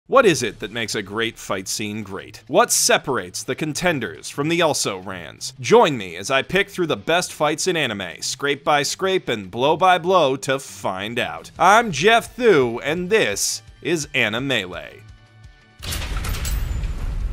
What is it that makes a great fight scene great? What separates the contenders from the also-rans? Join me as I pick through the best fights in anime, scrape by scrape and blow by blow to find out. I'm Jeff Thu, and this is Animelee.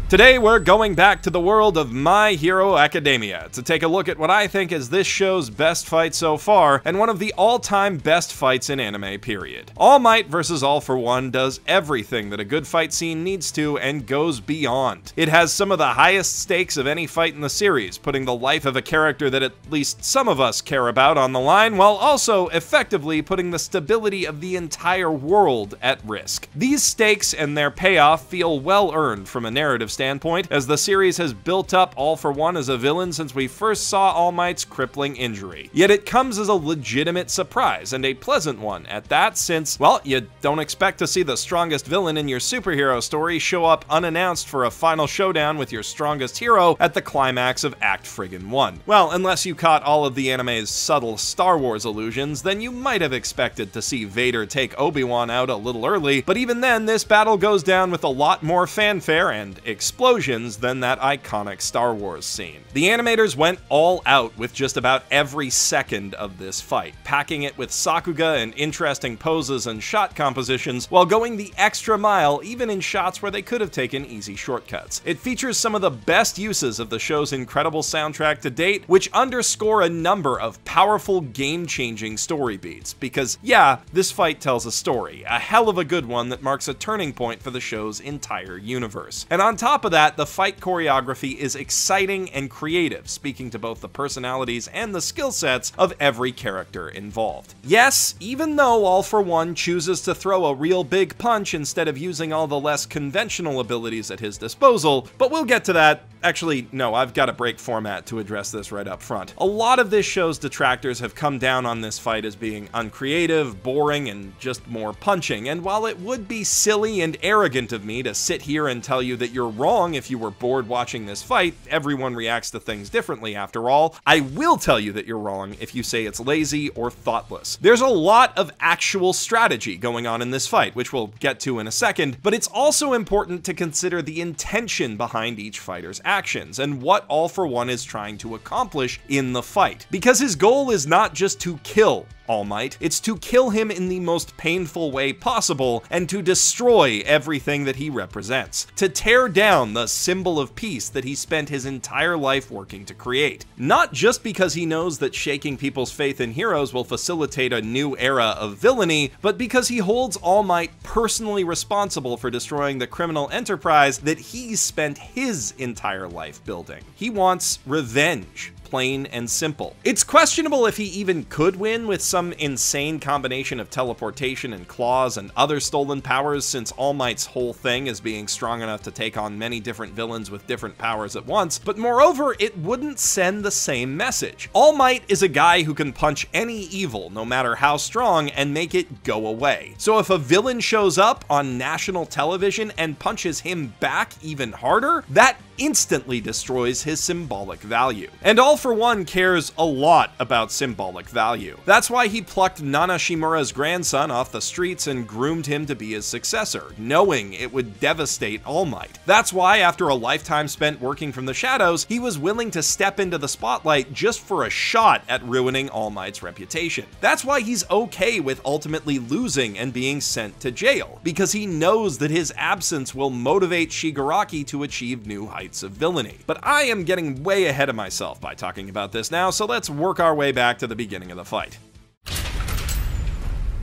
Today we're going back to the world of My Hero Academia to take a look at what I think is this show's best fight so far, and one of the all-time best fights in anime, period. All Might vs. All For One does everything that a good fight scene needs to and goes beyond. It has some of the highest stakes of any fight in the series, putting the life of a character that at least some of us care about on the line, while also effectively putting the stability of the entire world at risk. These stakes and their payoff feel well earned from a narrative standpoint, as the series has built up All For One as a villain since we first saw All Might's crippling injury. Yet it comes as a legitimate surprise, and a pleasant one at that, since, well, you don't expect to see the strongest villain in your superhero story show up unannounced for a final showdown with your strongest hero at the climax of Act Friggin' 1. Well, unless you caught all of the anime's subtle Star Wars allusions, then you might have expected to see Vader take Obi-Wan out a little early, but even then, this battle goes down with a lot more fanfare and explosions than that iconic Star Wars scene. The animators went all out with just about every second of this fight, packing it with sakuga and interesting poses and shot compositions, while going the extra mile even in shots where they could have taken easy shortcuts. It features some of the best uses of the show's incredible soundtrack to date, which underscore a number of powerful, game-changing story beats, because yeah, this fight tells a story, a hell of a good one that marks a turning point for the show's entire universe. And on top of that, the fight choreography is exciting and creative, speaking to both the personalities and the skill sets of every character involved. Yes, even though All For One chooses to throw a real big punch instead of using all the less conventional abilities at his disposal, but we'll get to that. Actually, no, I've got to break format to address this right up front. A lot of this show's detractors have come down on this fight as being uncreative, boring, and just more punching, and while it would be silly and arrogant of me to sit here and tell you that you're wrong if you were bored watching this fight, everyone reacts to things differently after all, I will tell you that you're wrong if you say it's lazy or thoughtless. There's a lot of actual strategy going on in this fight, which we'll get to in a second, but it's also important to consider the intention behind each fighter's actions and what All For One is trying to accomplish in the fight. Because his goal is not just to kill All Might, it's to kill him in the most painful way possible and to destroy everything that he represents. To tear down the symbol of peace that he spent his entire life working to create. Not just because he knows that shaking people's faith in heroes will facilitate a new era of villainy, but because he holds All Might personally responsible for destroying the criminal enterprise that he's spent his entire life building. He wants revenge. Plain and simple. It's questionable if he even could win with some insane combination of teleportation and claws and other stolen powers, since All Might's whole thing is being strong enough to take on many different villains with different powers at once, but moreover, it wouldn't send the same message. All Might is a guy who can punch any evil, no matter how strong, and make it go away. So if a villain shows up on national television and punches him back even harder, that instantly destroys his symbolic value. And All For One cares a lot about symbolic value. That's why he plucked Nana Shimura's grandson off the streets and groomed him to be his successor, knowing it would devastate All Might. That's why, after a lifetime spent working from the shadows, he was willing to step into the spotlight just for a shot at ruining All Might's reputation. That's why he's okay with ultimately losing and being sent to jail, because he knows that his absence will motivate Shigaraki to achieve new heights of villainy. But I am getting way ahead of myself by talking about this now, so let's work our way back to the beginning of the fight.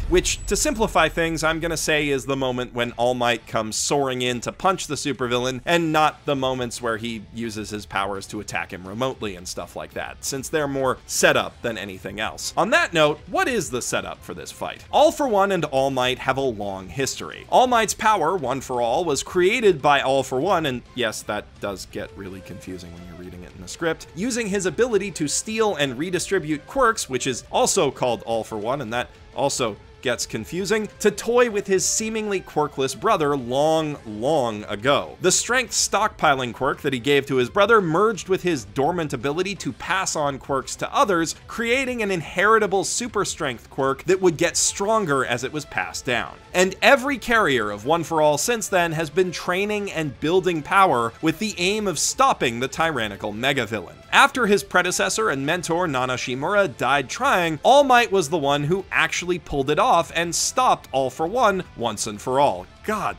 Which, to simplify things, I'm gonna say is the moment when All Might comes soaring in to punch the supervillain, and not the moments where he uses his powers to attack him remotely and stuff like that, since they're more setup than anything else. On that note, what is the setup for this fight? All For One and All Might have a long history. All Might's power, One For All, was created by All For One, and yes, that does get really confusing when you're reading it in the script, using his ability to steal and redistribute quirks, which is also called All For One, and that also gets confusing, to toy with his seemingly quirkless brother long ago. The strength stockpiling quirk that he gave to his brother merged with his dormant ability to pass on quirks to others, creating an inheritable super strength quirk that would get stronger as it was passed down. And every carrier of One for All since then has been training and building power with the aim of stopping the tyrannical mega-villain. After his predecessor and mentor Nana Shimura died trying, All Might was the one who actually pulled it off and stopped All for One once and for all. God,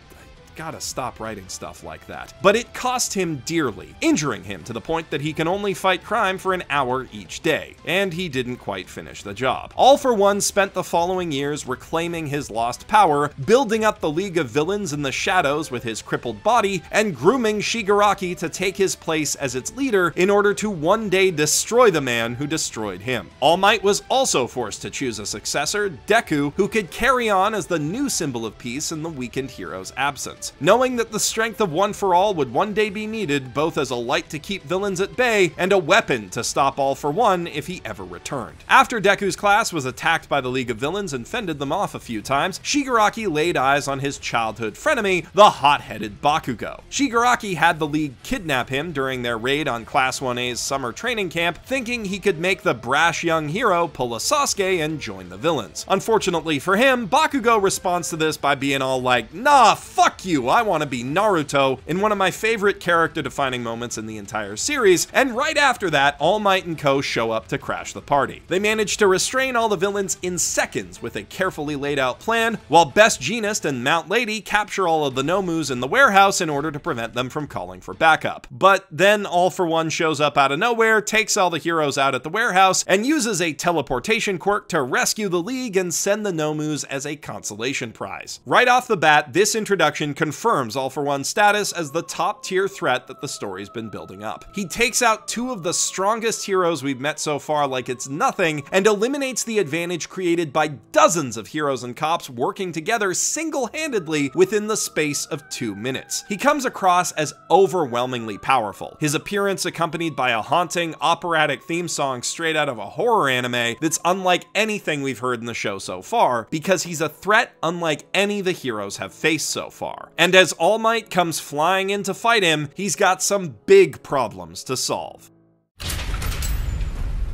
gotta stop writing stuff like that. But it cost him dearly, injuring him to the point that he can only fight crime for an hour each day, and he didn't quite finish the job. All for One spent the following years reclaiming his lost power, building up the League of Villains in the shadows with his crippled body, and grooming Shigaraki to take his place as its leader in order to one day destroy the man who destroyed him. All Might was also forced to choose a successor, Deku, who could carry on as the new symbol of peace in the weakened hero's absence. Knowing that the strength of One for All would one day be needed both as a light to keep villains at bay and a weapon to stop All for One if he ever returned. After Deku's class was attacked by the League of Villains and fended them off a few times, Shigaraki laid eyes on his childhood frenemy, the hot-headed Bakugo. Shigaraki had the League kidnap him during their raid on Class 1A's summer training camp, thinking he could make the brash young hero pull a Sasuke and join the villains. Unfortunately for him, Bakugo responds to this by being all like, "Nah, fuck you, I want to be Naruto," in one of my favorite character-defining moments in the entire series, and right after that, All Might and co show up to crash the party. They manage to restrain all the villains in seconds with a carefully laid out plan, while Best Jeanist and Mount Lady capture all of the Nomus in the warehouse in order to prevent them from calling for backup. But then All for One shows up out of nowhere, takes all the heroes out at the warehouse, and uses a teleportation quirk to rescue the League and send the Nomus as a consolation prize. Right off the bat, this introduction confirms All for One's status as the top tier threat that the story's been building up. He takes out two of the strongest heroes we've met so far like it's nothing, and eliminates the advantage created by dozens of heroes and cops working together single-handedly within the space of 2 minutes. He comes across as overwhelmingly powerful, his appearance accompanied by a haunting, operatic theme song straight out of a horror anime that's unlike anything we've heard in the show so far, because he's a threat unlike any the heroes have faced so far. And as All Might comes flying in to fight him, he's got some big problems to solve.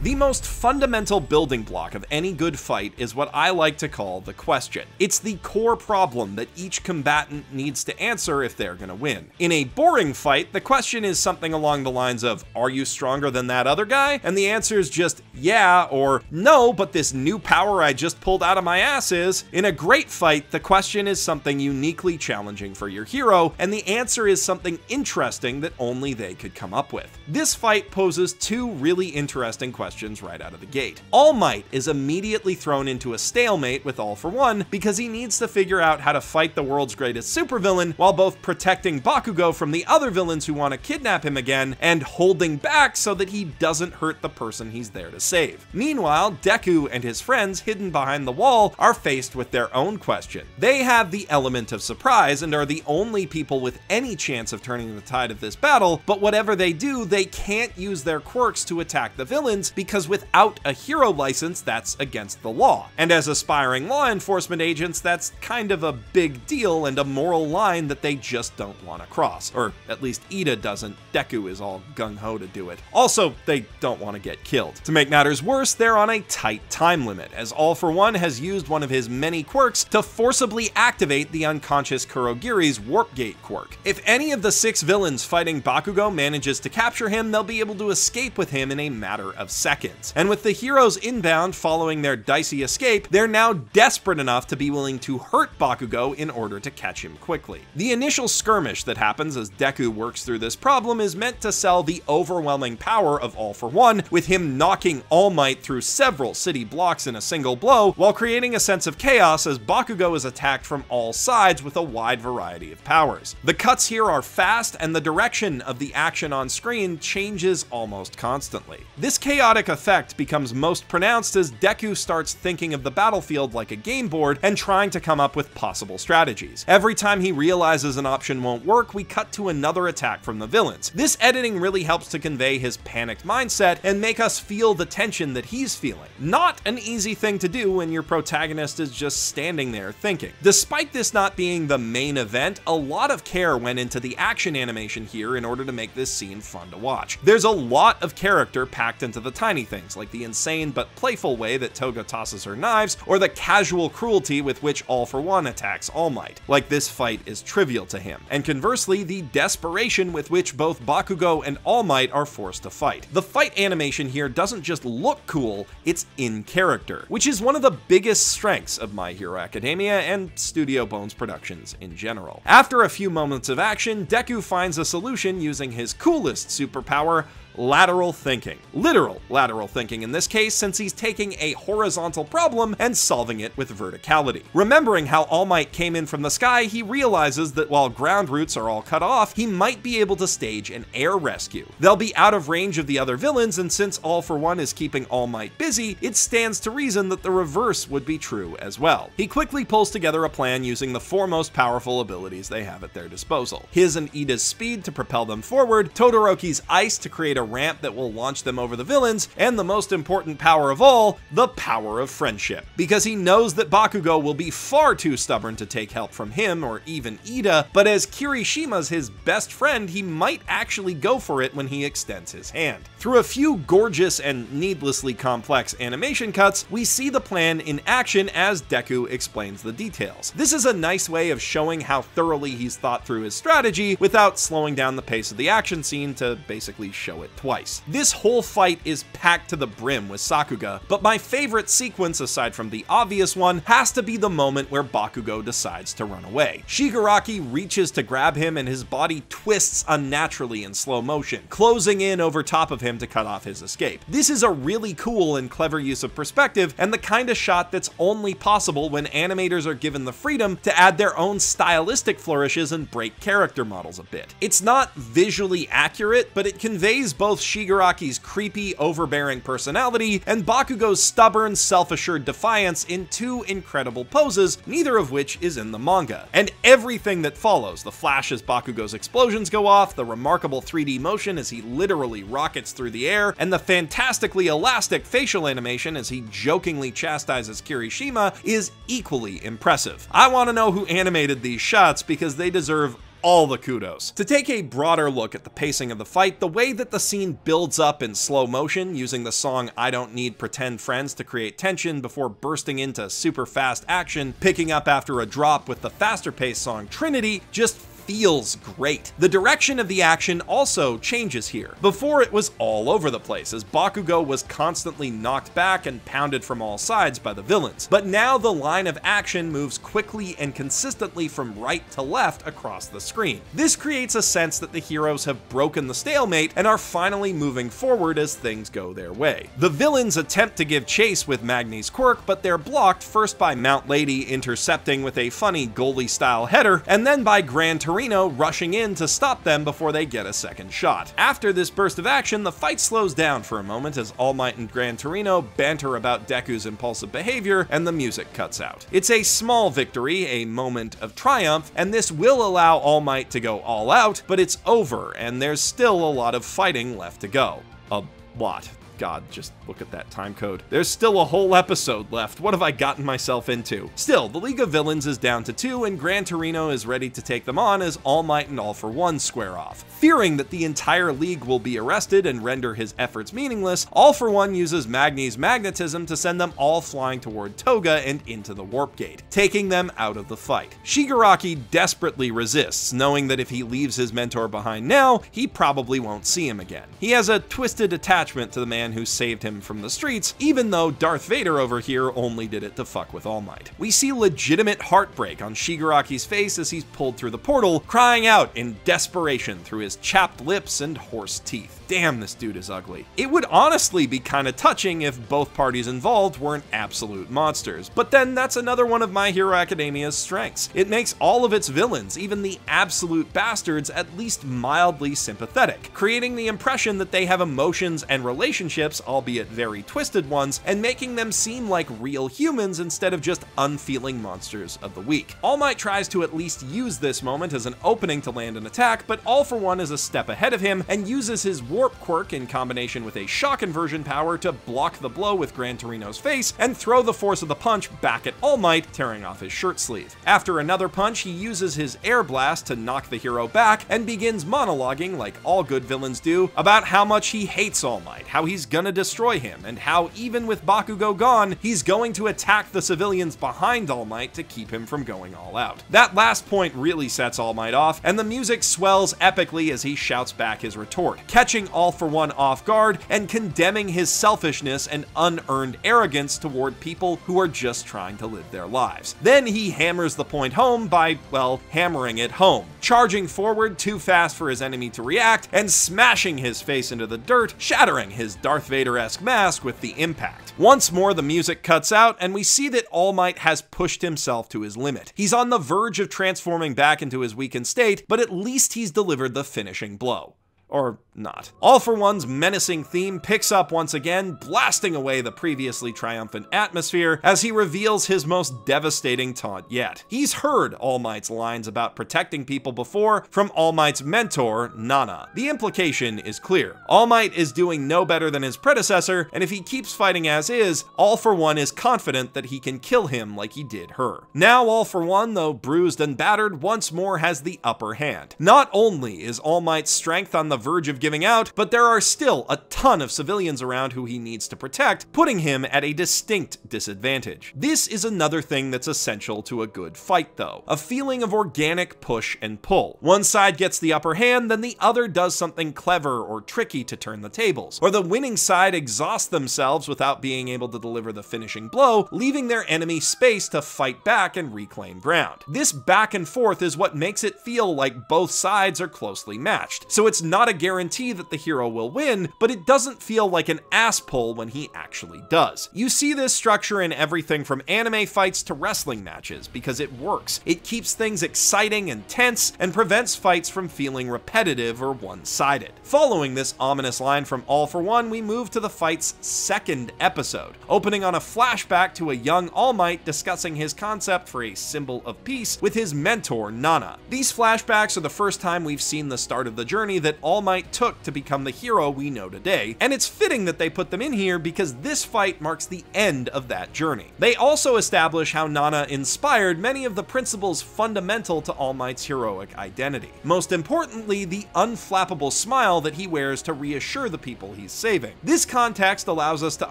The most fundamental building block of any good fight is what I like to call the question. It's the core problem that each combatant needs to answer if they're gonna win. In a boring fight, the question is something along the lines of, "Are you stronger than that other guy?" And the answer is just, "Yeah," or "No, but this new power I just pulled out of my ass is." In a great fight, the question is something uniquely challenging for your hero, and the answer is something interesting that only they could come up with. This fight poses two really interesting questions right out of the gate. All Might is immediately thrown into a stalemate with All for One because he needs to figure out how to fight the world's greatest supervillain while both protecting Bakugo from the other villains who want to kidnap him again and holding back so that he doesn't hurt the person he's there to save. Meanwhile, Deku and his friends hidden behind the wall are faced with their own question. They have the element of surprise and are the only people with any chance of turning the tide of this battle, but whatever they do, they can't use their quirks to attack the villains because without a hero license, that's against the law. And as aspiring law enforcement agents, that's kind of a big deal and a moral line that they just don't want to cross. Or at least Ida doesn't. Deku is all gung-ho to do it. Also, they don't want to get killed. To make matters worse, they're on a tight time limit, as All for One has used one of his many quirks to forcibly activate the unconscious Kurogiri's Warp Gate quirk. If any of the 6 villains fighting Bakugo manages to capture him, they'll be able to escape with him in a matter of seconds. And with the heroes inbound following their dicey escape, they're now desperate enough to be willing to hurt Bakugo in order to catch him quickly. The initial skirmish that happens as Deku works through this problem is meant to sell the overwhelming power of All for One, with him knocking All Might through several city blocks in a single blow, while creating a sense of chaos as Bakugo is attacked from all sides with a wide variety of powers. The cuts here are fast, and the direction of the action on screen changes almost constantly. This chaotic dramatic effect becomes most pronounced as Deku starts thinking of the battlefield like a game board and trying to come up with possible strategies. Every time he realizes an option won't work, we cut to another attack from the villains. This editing really helps to convey his panicked mindset and make us feel the tension that he's feeling. Not an easy thing to do when your protagonist is just standing there thinking. Despite this not being the main event, a lot of care went into the action animation here in order to make this scene fun to watch. There's a lot of character packed into the tiny things, like the insane but playful way that Toga tosses her knives, or the casual cruelty with which All For One attacks All Might, like this fight is trivial to him, and conversely, the desperation with which both Bakugo and All Might are forced to fight. The fight animation here doesn't just look cool, it's in character, which is one of the biggest strengths of My Hero Academia and Studio Bones productions in general. After a few moments of action, Deku finds a solution using his coolest superpower, lateral thinking. Literal lateral thinking in this case, since he's taking a horizontal problem and solving it with verticality. Remembering how All Might came in from the sky, he realizes that while ground routes are all cut off, he might be able to stage an air rescue. They'll be out of range of the other villains, and since All For One is keeping All Might busy, it stands to reason that the reverse would be true as well. He quickly pulls together a plan using the four most powerful abilities they have at their disposal. His and Ida's speed to propel them forward, Todoroki's ice to create a ramp that will launch them over the villains, and the most important power of all, the power of friendship. Because he knows that Bakugo will be far too stubborn to take help from him or even Ida, but as Kirishima's his best friend, he might actually go for it when he extends his hand. Through a few gorgeous and needlessly complex animation cuts, we see the plan in action as Deku explains the details. This is a nice way of showing how thoroughly he's thought through his strategy without slowing down the pace of the action scene to basically show it twice. This whole fight is packed to the brim with Sakuga, but my favorite sequence, aside from the obvious one, has to be the moment where Bakugo decides to run away. Shigaraki reaches to grab him and his body twists unnaturally in slow motion, closing in over top of him to cut off his escape. This is a really cool and clever use of perspective, and the kind of shot that's only possible when animators are given the freedom to add their own stylistic flourishes and break character models a bit. It's not visually accurate, but it conveys both Shigaraki's creepy, overbearing personality and Bakugo's stubborn, self-assured defiance in two incredible poses, neither of which is in the manga. And everything that follows, the flash as Bakugo's explosions go off, the remarkable 3D motion as he literally rockets through the air, and the fantastically elastic facial animation as he jokingly chastises Kirishima is equally impressive. I want to know who animated these shots because they deserve all the kudos. To take a broader look at the pacing of the fight, the way that the scene builds up in slow motion using the song I Don't Need Pretend Friends to create tension before bursting into super fast action, picking up after a drop with the faster paced song Trinity, just feels great. The direction of the action also changes here. Before, it was all over the place as Bakugo was constantly knocked back and pounded from all sides by the villains. But now the line of action moves quickly and consistently from right to left across the screen. This creates a sense that the heroes have broken the stalemate and are finally moving forward as things go their way. The villains attempt to give chase with Magni's quirk, but they're blocked first by Mount Lady intercepting with a funny goalie-style header, and then by Gran Torino rushing in to stop them before they get a second shot. After this burst of action, the fight slows down for a moment as All Might and Gran Torino banter about Deku's impulsive behavior, and the music cuts out. It's a small victory, a moment of triumph, and this will allow All Might to go all out, but it's over, and there's still a lot of fighting left to go. A lot. God, just look at that time code. There's still a whole episode left. What have I gotten myself into? Still, the League of Villains is down to 2, and Gran Torino is ready to take them on as All Might and All For One square off. Fearing that the entire league will be arrested and render his efforts meaningless, All For One uses Magni's magnetism to send them all flying toward Toga and into the Warp Gate, taking them out of the fight. Shigaraki desperately resists, knowing that if he leaves his mentor behind now, he probably won't see him again. He has a twisted attachment to the man who saved him from the streets, even though Darth Vader over here only did it to fuck with All Might. We see legitimate heartbreak on Shigaraki's face as he's pulled through the portal, crying out in desperation through his chapped lips and horse teeth. Damn, this dude is ugly. It would honestly be kinda touching if both parties involved weren't absolute monsters, but then that's another one of My Hero Academia's strengths. It makes all of its villains, even the absolute bastards, at least mildly sympathetic, creating the impression that they have emotions and relationships relationships, albeit very twisted ones, and making them seem like real humans instead of just unfeeling monsters of the week. All Might tries to at least use this moment as an opening to land an attack, but All For One is a step ahead of him and uses his warp quirk in combination with a shock inversion power to block the blow with Gran Torino's face and throw the force of the punch back at All Might, tearing off his shirt sleeve. After another punch, he uses his air blast to knock the hero back and begins monologuing, like all good villains do, about how much he hates All Might, how he's gonna destroy him, and how even with Bakugo gone, he's going to attack the civilians behind All Might to keep him from going all out. That last point really sets All Might off, and the music swells epically as he shouts back his retort, catching All For One off guard and condemning his selfishness and unearned arrogance toward people who are just trying to live their lives. Then he hammers the point home by, well, hammering it home, charging forward too fast for his enemy to react and smashing his face into the dirt, shattering his Darth Vader-esque mask with the impact. Once more, the music cuts out and we see that All Might has pushed himself to his limit. He's on the verge of transforming back into his weakened state, but at least he's delivered the finishing blow. Or not. All For One's menacing theme picks up once again, blasting away the previously triumphant atmosphere as he reveals his most devastating taunt yet. He's heard All Might's lines about protecting people before from All Might's mentor, Nana. The implication is clear. All Might is doing no better than his predecessor, and if he keeps fighting as is, All For One is confident that he can kill him like he did her. Now All For One, though bruised and battered, once more has the upper hand. Not only is All Might's strength on the verge of giving out, but there are still a ton of civilians around who he needs to protect, putting him at a distinct disadvantage. This is another thing that's essential to a good fight though, a feeling of organic push and pull. One side gets the upper hand, then the other does something clever or tricky to turn the tables, or the winning side exhausts themselves without being able to deliver the finishing blow, leaving their enemy space to fight back and reclaim ground. This back and forth is what makes it feel like both sides are closely matched, so it's not a guarantee that the hero will win, but it doesn't feel like an ass pull when he actually does. You see this structure in everything from anime fights to wrestling matches because it works. It keeps things exciting and tense and prevents fights from feeling repetitive or one-sided. Following this ominous line from All For One, we move to the fight's second episode, opening on a flashback to a young All Might discussing his concept for a symbol of peace with his mentor, Nana. These flashbacks are the first time we've seen the start of the journey that All Might took to become the hero we know today, and it's fitting that they put them in here because this fight marks the end of that journey. They also establish how Nana inspired many of the principles fundamental to All Might's heroic identity. Most importantly, the unflappable smile that he wears to reassure the people he's saving. This context allows us to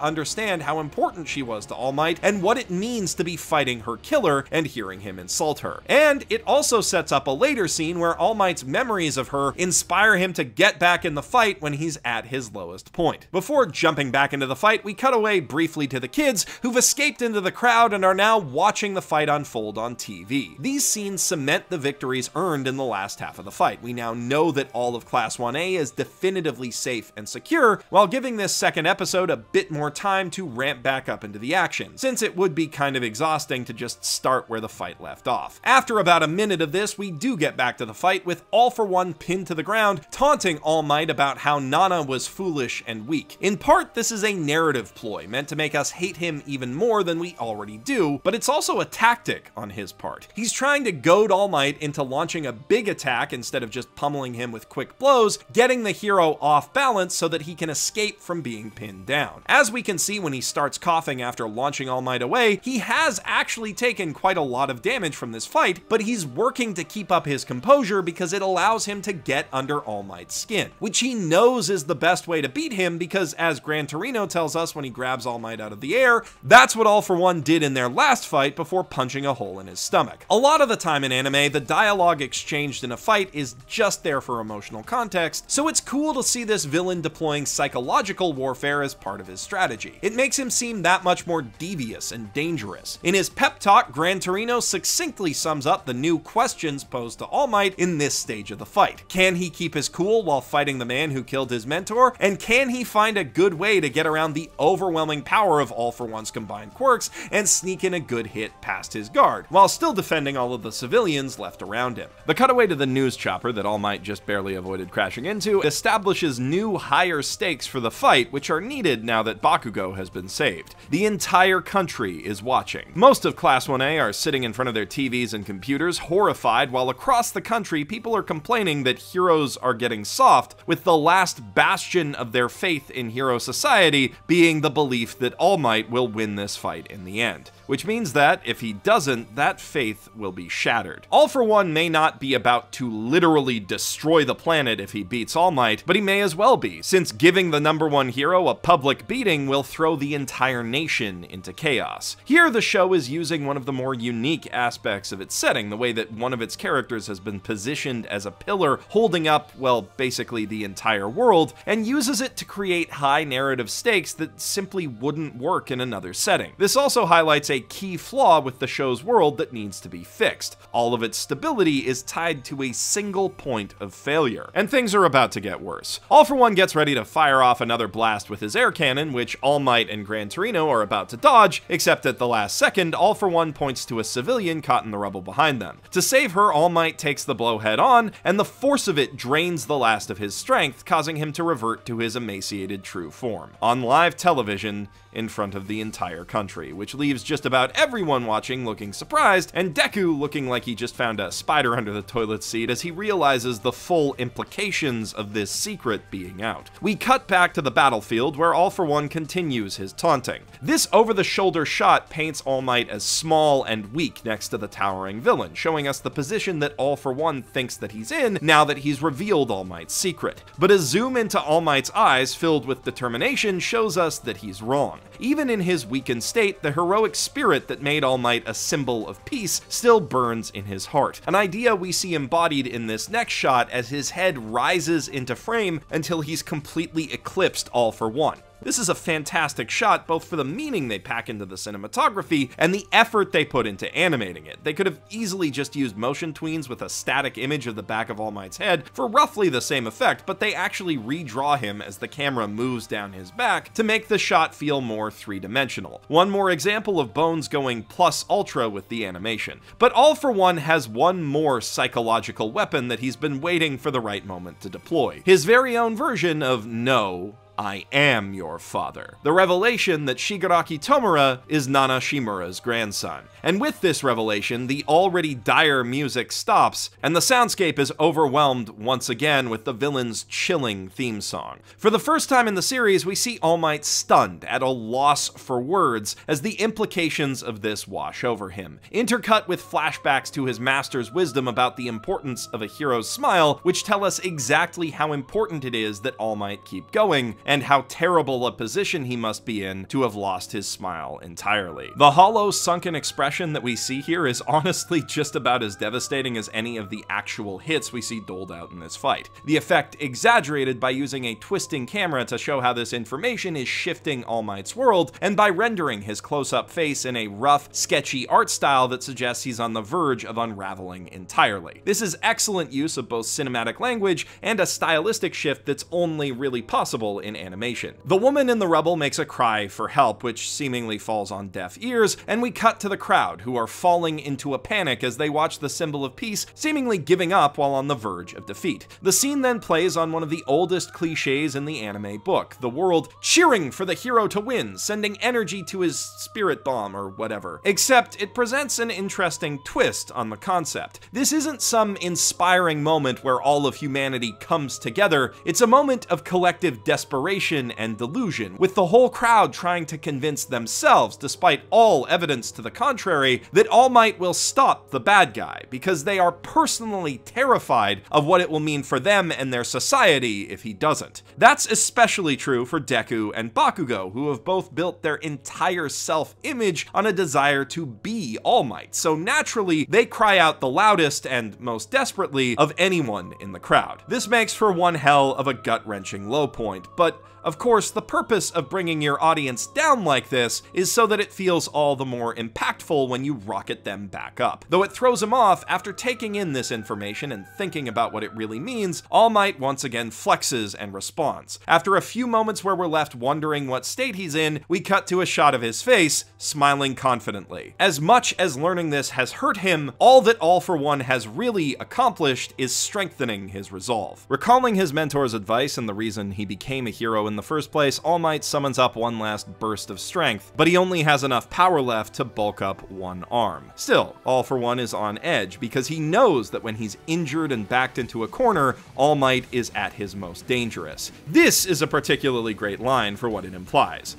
understand how important she was to All Might and what it means to be fighting her killer and hearing him insult her. And it also sets up a later scene where All Might's memories of her inspire him to get back in the fight when he's at his lowest point. Before jumping back into the fight, we cut away briefly to the kids who've escaped into the crowd and are now watching the fight unfold on TV. These scenes cement the victories earned in the last half of the fight. We now know that all of Class 1A is definitively safe and secure, while giving this second episode a bit more time to ramp back up into the action, since it would be kind of exhausting to just start where the fight left off. After about a minute of this, we do get back to the fight with All For One pinned to the ground, taunting All Might about how Nana was foolish and weak. In part, this is a narrative ploy meant to make us hate him even more than we already do, but it's also a tactic on his part. He's trying to goad All Might into launching a big attack instead of just pummeling him with quick blows, getting the hero off balance so that he can escape from being pinned down. As we can see when he starts coughing after launching All Might away, he has actually taken quite a lot of damage from this fight, but he's working to keep up his composure because it allows him to get under All Might's skin, which he knows is the best way to beat him because, as Gran Torino tells us when he grabs All Might out of the air, that's what All For One did in their last fight before punching a hole in his stomach. A lot of the time in anime, the dialogue exchanged in a fight is just there for emotional context, so it's cool to see this villain deploying psychological warfare as part of his strategy. It makes him seem that much more devious and dangerous. In his pep talk, Gran Torino succinctly sums up the new questions posed to All Might in this stage of the fight. Can he keep his cool soul while fighting the man who killed his mentor? And can he find a good way to get around the overwhelming power of All for One's combined quirks and sneak in a good hit past his guard, while still defending all of the civilians left around him? The cutaway to the news chopper that All Might just barely avoided crashing into establishes new, higher stakes for the fight, which are needed now that Bakugo has been saved. The entire country is watching. Most of Class 1A are sitting in front of their TVs and computers, horrified, while across the country people are complaining that heroes are getting soft, with the last bastion of their faith in hero society being the belief that All Might will win this fight in the end. Which means that, if he doesn't, that faith will be shattered. All for One may not be about to literally destroy the planet if he beats All Might, but he may as well be, since giving the #1 hero a public beating will throw the entire nation into chaos. Here, the show is using one of the more unique aspects of its setting, the way that one of its characters has been positioned as a pillar holding up, well, basically the entire world, and uses it to create high narrative stakes that simply wouldn't work in another setting. This also highlights a key flaw with the show's world that needs to be fixed. All of its stability is tied to a single point of failure. And things are about to get worse. All for One gets ready to fire off another blast with his air cannon, which All Might and Gran Torino are about to dodge, except at the last second, All for One points to a civilian caught in the rubble behind them. To save her, All Might takes the blow head on, and the force of it drains the last of his strength, causing him to revert to his emaciated true form. On live television, in front of the entire country, which leaves just about everyone watching looking surprised, and Deku looking like he just found a spider under the toilet seat as he realizes the full implications of this secret being out. We cut back to the battlefield, where All for One continues his taunting. This over-the-shoulder shot paints All Might as small and weak next to the towering villain, showing us the position that All for One thinks that he's in now that he's revealed All Might's secret. But a zoom into All Might's eyes filled with determination shows us that he's wrong. Even in his weakened state, the heroic spirit that made All Might a symbol of peace still burns in his heart, an idea we see embodied in this next shot as his head rises into frame until he's completely eclipsed All for One. This is a fantastic shot, both for the meaning they pack into the cinematography and the effort they put into animating it. They could have easily just used motion tweens with a static image of the back of All Might's head for roughly the same effect, but they actually redraw him as the camera moves down his back to make the shot feel more three-dimensional. One more example of Bones going plus ultra with the animation. But All for One has one more psychological weapon that he's been waiting for the right moment to deploy. His very own version of "No, I am your father." The revelation that Shigaraki Tomura is Nana Shimura's grandson. And with this revelation, the already dire music stops, and the soundscape is overwhelmed once again with the villain's chilling theme song. For the first time in the series, we see All Might stunned, at a loss for words, as the implications of this wash over him, intercut with flashbacks to his master's wisdom about the importance of a hero's smile, which tell us exactly how important it is that All Might keep going, and how terrible a position he must be in to have lost his smile entirely. The hollow, sunken expression that we see here is honestly just about as devastating as any of the actual hits we see doled out in this fight. The effect exaggerated by using a twisting camera to show how this information is shifting All Might's world, and by rendering his close-up face in a rough, sketchy art style that suggests he's on the verge of unraveling entirely. This is excellent use of both cinematic language and a stylistic shift that's only really possible in animation. The woman in the rubble makes a cry for help, which seemingly falls on deaf ears, and we cut to the crowd, who are falling into a panic as they watch the symbol of peace seemingly giving up while on the verge of defeat. The scene then plays on one of the oldest cliches in the anime book, the world cheering for the hero to win, sending energy to his spirit bomb or whatever. Except it presents an interesting twist on the concept. This isn't some inspiring moment where all of humanity comes together, it's a moment of collective desperation and delusion, with the whole crowd trying to convince themselves, despite all evidence to the contrary, that All Might will stop the bad guy, because they are personally terrified of what it will mean for them and their society if he doesn't. That's especially true for Deku and Bakugo, who have both built their entire self-image on a desire to be All Might, so naturally they cry out the loudest and most desperately of anyone in the crowd. This makes for one hell of a gut-wrenching low point, but but of course, the purpose of bringing your audience down like this is so that it feels all the more impactful when you rocket them back up. Though it throws him off, after taking in this information and thinking about what it really means, All Might once again flexes and responds. After a few moments where we're left wondering what state he's in, we cut to a shot of his face, smiling confidently. As much as learning this has hurt him, all that All For One has really accomplished is strengthening his resolve. Recalling his mentor's advice and the reason he became a hero in the first place, All Might summons up one last burst of strength, but he only has enough power left to bulk up one arm. Still, All For One is on edge because he knows that when he's injured and backed into a corner, All Might is at his most dangerous. This is a particularly great line for what it implies.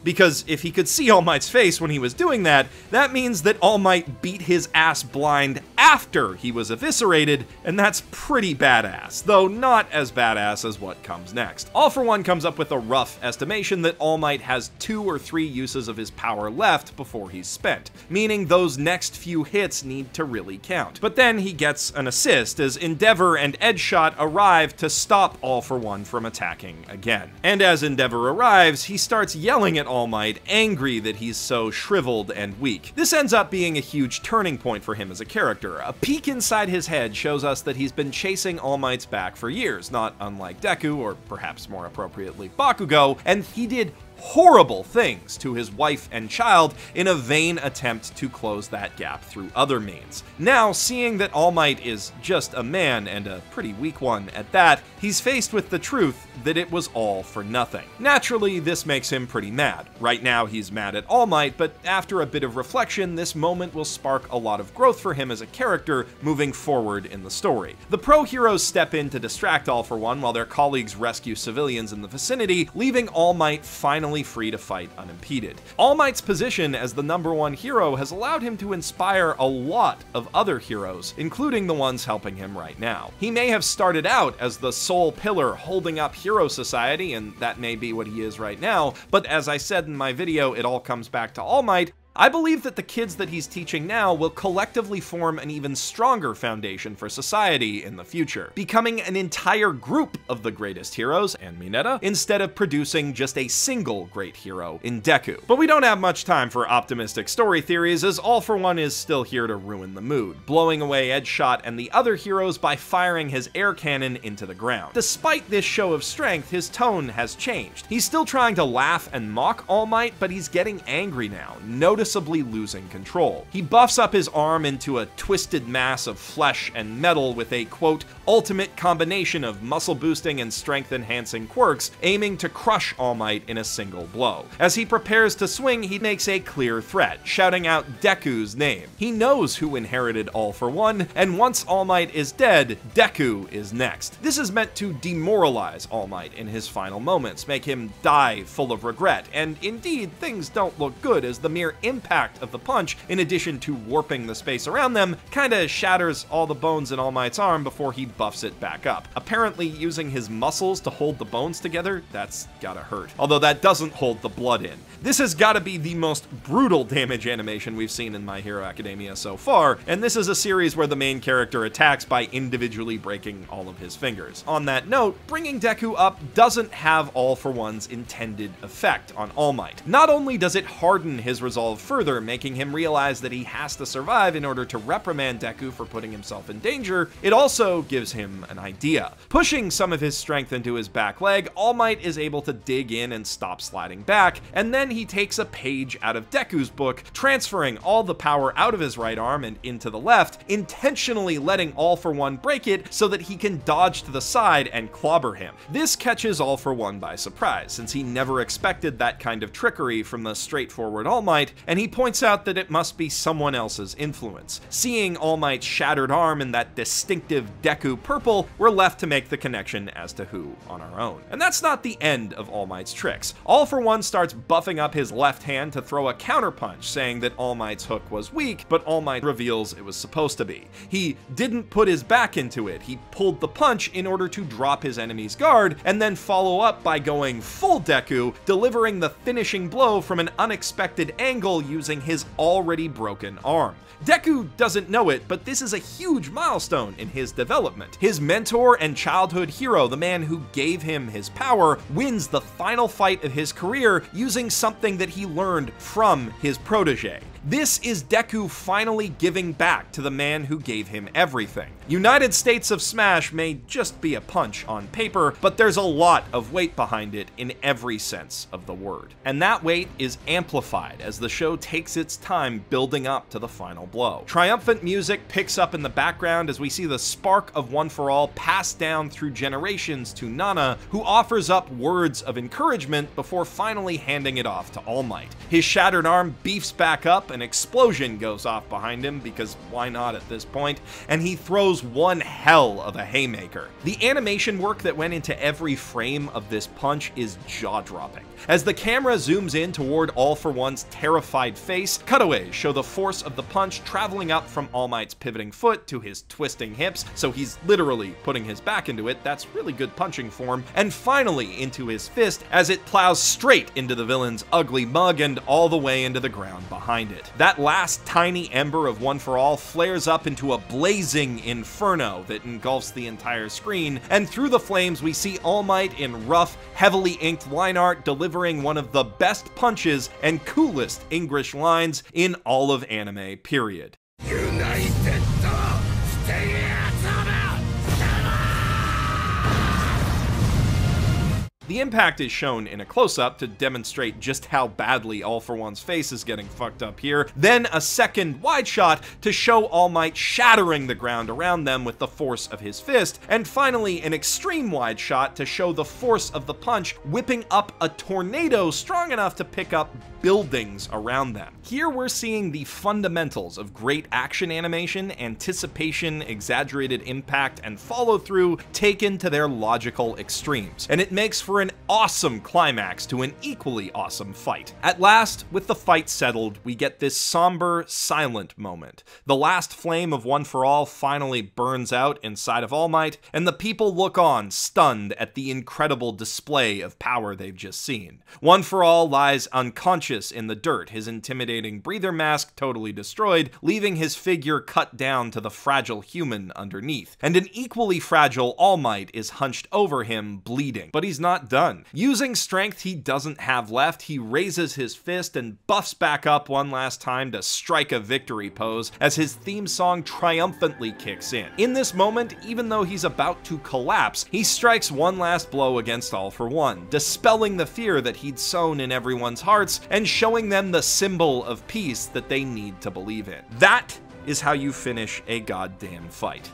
Because if he could see All Might's face when he was doing that, that means that All Might beat his ass blind after he was eviscerated, and that's pretty badass, though not as badass as what comes next. All For One comes up with a rough estimation that All Might has 2 or 3 uses of his power left before he's spent, meaning those next few hits need to really count. But then he gets an assist as Endeavor and Edgeshot arrive to stop All For One from attacking again. And as Endeavor arrives, he starts yelling at All Might, angry that he's so shriveled and weak. This ends up being a huge turning point for him as a character. A peek inside his head shows us that he's been chasing All Might's back for years, not unlike Deku, or perhaps more appropriately Bakugo, and he did horrible things to his wife and child in a vain attempt to close that gap through other means. Now, seeing that All Might is just a man, and a pretty weak one at that, he's faced with the truth that it was all for nothing. Naturally, this makes him pretty mad. Right now, he's mad at All Might, but after a bit of reflection, this moment will spark a lot of growth for him as a character moving forward in the story. The pro-heroes step in to distract All For One while their colleagues rescue civilians in the vicinity, leaving All Might finally free to fight unimpeded. All Might's position as the #1 hero has allowed him to inspire a lot of other heroes, including the ones helping him right now. He may have started out as the sole pillar holding up Hero Society, and that may be what he is right now, but as I said in my video, it all comes back to All Might. I believe that the kids that he's teaching now will collectively form an even stronger foundation for society in the future, becoming an entire group of the greatest heroes and Mineta, instead of producing just a single great hero in Deku. But we don't have much time for optimistic story theories, as All For One is still here to ruin the mood, blowing away Edgeshot and the other heroes by firing his air cannon into the ground. Despite this show of strength, his tone has changed. He's still trying to laugh and mock All Might, but he's getting angry now, noticeably losing control. He buffs up his arm into a twisted mass of flesh and metal with a, quote, ultimate combination of muscle boosting and strength enhancing quirks, aiming to crush All Might in a single blow. As he prepares to swing, he makes a clear threat, shouting out Deku's name. He knows who inherited All For One, and once All Might is dead, Deku is next. This is meant to demoralize All Might in his final moments, make him die full of regret, and indeed, things don't look good as the mere impact of the punch, in addition to warping the space around them, kinda shatters all the bones in All Might's arm before he buffs it back up. Apparently using his muscles to hold the bones together, that's gotta hurt. Although that doesn't hold the blood in. This has gotta be the most brutal damage animation we've seen in My Hero Academia so far, and this is a series where the main character attacks by individually breaking all of his fingers. On that note, bringing Deku up doesn't have All For One's intended effect on All Might. Not only does it harden his resolve further, making him realize that he has to survive in order to reprimand Deku for putting himself in danger, it also gives him an idea. Pushing some of his strength into his back leg, All Might is able to dig in and stop sliding back, and then he takes a page out of Deku's book, transferring all the power out of his right arm and into the left, intentionally letting All For One break it so that he can dodge to the side and clobber him. This catches All For One by surprise, since he never expected that kind of trickery from the straightforward All Might, and he points out that it must be someone else's influence. Seeing All Might's shattered arm and that distinctive Deku purple, we're left to make the connection as to who on our own. And that's not the end of All Might's tricks. All For One starts buffing up his left hand to throw a counterpunch, saying that All Might's hook was weak, but All Might reveals it was supposed to be. He didn't put his back into it, he pulled the punch in order to drop his enemy's guard, and then follow up by going full Deku, delivering the finishing blow from an unexpected angle all using his already broken arm. Deku doesn't know it, but this is a huge milestone in his development. His mentor and childhood hero, the man who gave him his power, wins the final fight of his career using something that he learned from his protege. This is Deku finally giving back to the man who gave him everything. United States of Smash may just be a punch on paper, but there's a lot of weight behind it in every sense of the word. And that weight is amplified as the show takes its time building up to the final blow. Triumphant music picks up in the background as we see the spark of One For All passed down through generations to Nana, who offers up words of encouragement before finally handing it off to All Might. His shattered arm beefs back up, an explosion goes off behind him, because why not at this point, and he throws one hell of a haymaker. The animation work that went into every frame of this punch is jaw-dropping. As the camera zooms in toward All For One's terrified face, cutaways show the force of the punch traveling up from All Might's pivoting foot to his twisting hips, so he's literally putting his back into it. That's really good punching form. And finally into his fist as it plows straight into the villain's ugly mug and all the way into the ground behind it. That last tiny ember of One For All flares up into a blazing inferno that engulfs the entire screen, and through the flames we see All Might in rough, heavily inked line art delivering one of the best punches and coolest English lines in all of anime, period. United, stay The impact is shown in a close-up to demonstrate just how badly All For One's face is getting fucked up here, then a second wide shot to show All Might shattering the ground around them with the force of his fist, and finally an extreme wide shot to show the force of the punch whipping up a tornado strong enough to pick up buildings around them. Here we're seeing the fundamentals of great action animation, anticipation, exaggerated impact, and follow-through taken to their logical extremes, and it makes for an awesome climax to an equally awesome fight. At last, with the fight settled, we get this somber, silent moment. The last flame of One For All finally burns out inside of All Might, and the people look on, stunned at the incredible display of power they've just seen. One For All lies unconscious in the dirt, his intimidating breather mask totally destroyed, leaving his figure cut down to the fragile human underneath. And an equally fragile All Might is hunched over him, bleeding. But he's not done. Using strength he doesn't have left, he raises his fist and buffs back up one last time to strike a victory pose as his theme song triumphantly kicks in. In this moment, even though he's about to collapse, he strikes one last blow against All For One, dispelling the fear that he'd sown in everyone's hearts and showing them the symbol of peace that they need to believe in. That is how you finish a goddamn fight.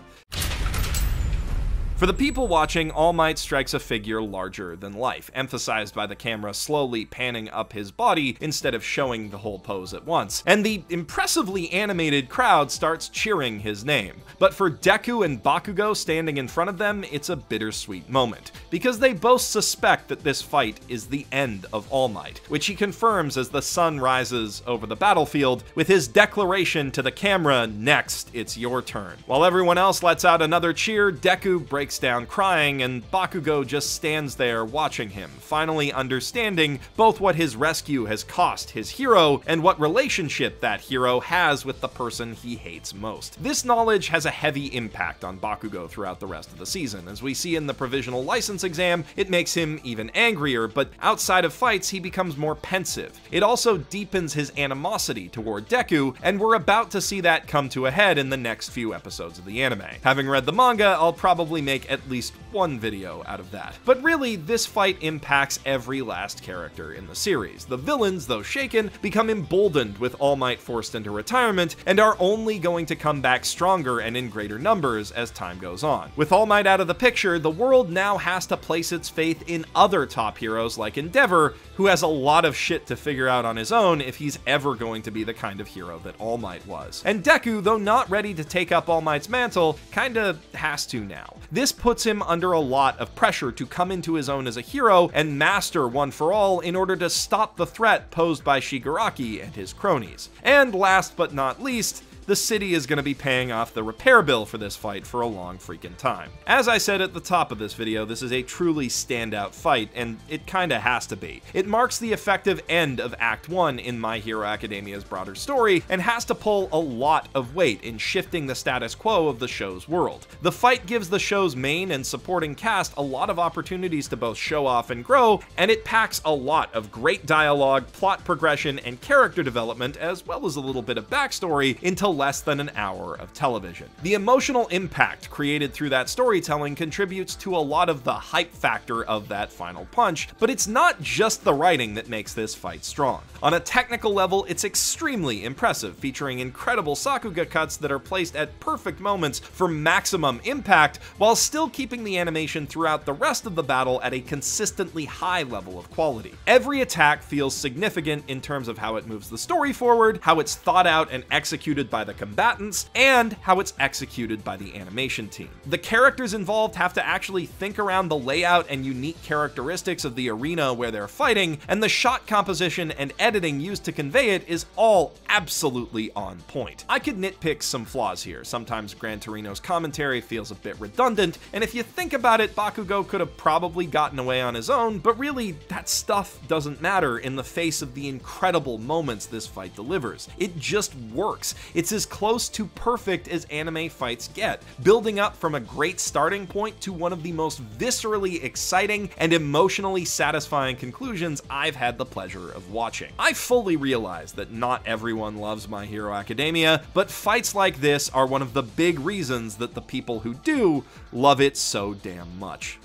For the people watching, All Might strikes a figure larger than life, emphasized by the camera slowly panning up his body instead of showing the whole pose at once, and the impressively animated crowd starts cheering his name. But for Deku and Bakugo standing in front of them, it's a bittersweet moment, because they both suspect that this fight is the end of All Might, which he confirms as the sun rises over the battlefield with his declaration to the camera, "Next, it's your turn." While everyone else lets out another cheer, Deku breaks down crying, and Bakugo just stands there watching him, finally understanding both what his rescue has cost his hero and what relationship that hero has with the person he hates most. This knowledge has a heavy impact on Bakugo throughout the rest of the season. As we see in the provisional license exam, it makes him even angrier, but outside of fights he becomes more pensive. It also deepens his animosity toward Deku, and we're about to see that come to a head in the next few episodes of the anime. Having read the manga, I'll probably make at least one video out of that. But really, this fight impacts every last character in the series. The villains, though shaken, become emboldened with All Might forced into retirement, and are only going to come back stronger and in greater numbers as time goes on. With All Might out of the picture, the world now has to place its faith in other top heroes like Endeavor, who has a lot of shit to figure out on his own if he's ever going to be the kind of hero that All Might was. And Deku, though not ready to take up All Might's mantle, kinda has to now. This puts him under a lot of pressure to come into his own as a hero and master One For All in order to stop the threat posed by Shigaraki and his cronies. And last but not least, the city is going to be paying off the repair bill for this fight for a long freaking time. As I said at the top of this video, this is a truly standout fight, and it kinda has to be. It marks the effective end of Act 1 in My Hero Academia's broader story, and has to pull a lot of weight in shifting the status quo of the show's world. The fight gives the show's main and supporting cast a lot of opportunities to both show off and grow, and it packs a lot of great dialogue, plot progression, and character development, as well as a little bit of backstory, into less than an hour of television. The emotional impact created through that storytelling contributes to a lot of the hype factor of that final punch, but it's not just the writing that makes this fight strong. On a technical level, it's extremely impressive, featuring incredible Sakuga cuts that are placed at perfect moments for maximum impact, while still keeping the animation throughout the rest of the battle at a consistently high level of quality. Every attack feels significant in terms of how it moves the story forward, how it's thought out and executed by the combatants, and how it's executed by the animation team. The characters involved have to actually think around the layout and unique characteristics of the arena where they're fighting, and the shot composition and editing used to convey it is all absolutely on point. I could nitpick some flaws here. Sometimes Gran Torino's commentary feels a bit redundant, and if you think about it, Bakugo could have probably gotten away on his own, but really, that stuff doesn't matter in the face of the incredible moments this fight delivers. It just works. It's as close to perfect as anime fights get, building up from a great starting point to one of the most viscerally exciting and emotionally satisfying conclusions I've had the pleasure of watching. I fully realize that not everyone loves My Hero Academia, but fights like this are one of the big reasons that the people who do love it so damn much.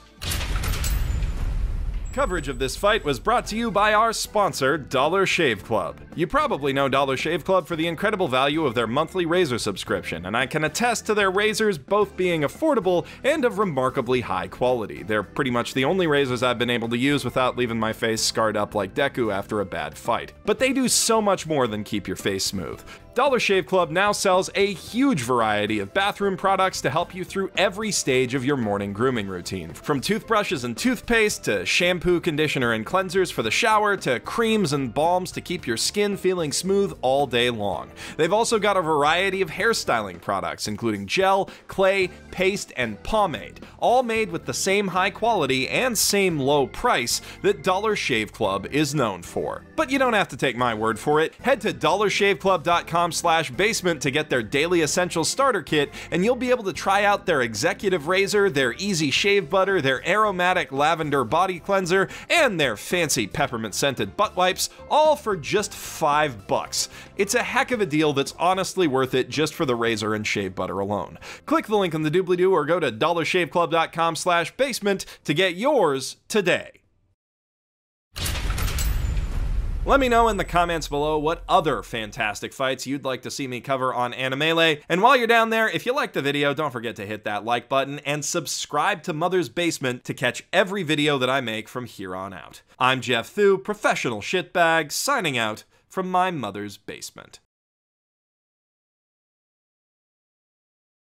Coverage of this fight was brought to you by our sponsor, Dollar Shave Club. You probably know Dollar Shave Club for the incredible value of their monthly razor subscription, and I can attest to their razors both being affordable and of remarkably high quality. They're pretty much the only razors I've been able to use without leaving my face scarred up like Deku after a bad fight. But they do so much more than keep your face smooth. Dollar Shave Club now sells a huge variety of bathroom products to help you through every stage of your morning grooming routine. From toothbrushes and toothpaste, to shampoo, conditioner, and cleansers for the shower, to creams and balms to keep your skin feeling smooth all day long. They've also got a variety of hairstyling products, including gel, clay, paste, and pomade, all made with the same high quality and same low price that Dollar Shave Club is known for. But you don't have to take my word for it. Head to dollarshaveclub.com/basement to get their daily essentials starter kit, and you'll be able to try out their executive razor, their easy shave butter, their aromatic lavender body cleanser, and their fancy peppermint scented butt wipes, all for just $5. It's a heck of a deal that's honestly worth it just for the razor and shave butter alone. Click the link in the doobly-doo or go to dollarshaveclub.com/basement to get yours today. Let me know in the comments below what other fantastic fights you'd like to see me cover on Animele, and while you're down there, if you liked the video, don't forget to hit that like button and subscribe to Mother's Basement to catch every video that I make from here on out. I'm Jeff Thu, professional shitbag, signing out from my mother's basement.